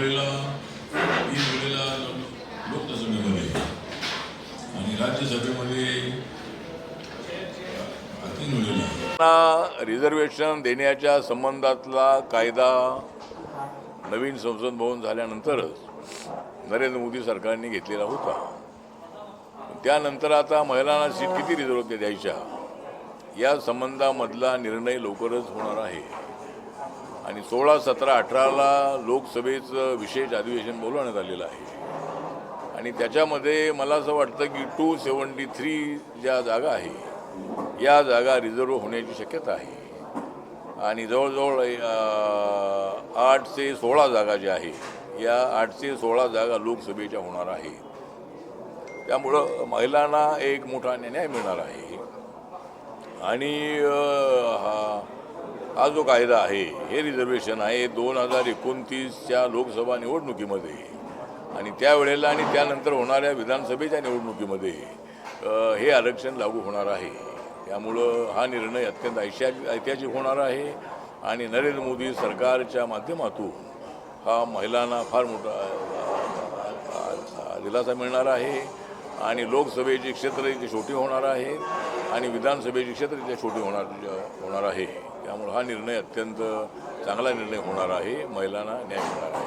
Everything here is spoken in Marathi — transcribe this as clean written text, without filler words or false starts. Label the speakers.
Speaker 1: वेळेला 3 वेळेला लोकसभेमध्ये आणि राज्यसभेमध्ये 3 वेळेला
Speaker 2: रिझर्वेशन देण्याच्या संबंधातला कायदा नवीन संसद भवन झाल्यानंतरच नरेंद्र मोदी सरकारने घेतलेला होता. त्यानंतर आता महिलांना सीट किती रिझर्व द्यायच्या या संबंधामधला निर्णय लवकरच होणार आहे आणि 16, 17, 18ला लोकसभेचं विशेष अधिवेशन बोलवण्यात आलेलं आहे आणि त्याच्यामध्ये मला असं वाटतं की 273 ज्या जागा आहे या जागा रिझर्व होण्याची शक्यता आहे आणि जवळजवळ 8 ते 16 जागा ज्या आहे या 8 ते 16 जागा लोकसभेच्या होणार आहेत. त्यामुळं महिलांना एक मोठा न्याय मिळणार आहे आणि हा जो कायदा आहे हे रिझर्वेशन आहे 2029च्या लोकसभा निवडणुकीमध्ये आणि त्यावेळेला आणि त्यानंतर होणाऱ्या विधानसभेच्या निवडणुकीमध्ये हे आरक्षण लागू होणार आहे. त्यामुळं हा निर्णय अत्यंत ऐतिहासिक होणार आहे आणि नरेंद्र मोदी सरकारच्या माध्यमातून हा महिलांना फार मोठा दिलासा मिळणार आहे आणि लोकसभेची क्षेत्र इथे छोटी होणार आहेत आणि विधानसभेची क्षेत्र इथे छोटी होणार आहे. त्यामुळे हा निर्णय अत्यंत चांगला निर्णय होणार आहे, महिलांना न्याय मिळणार आहे.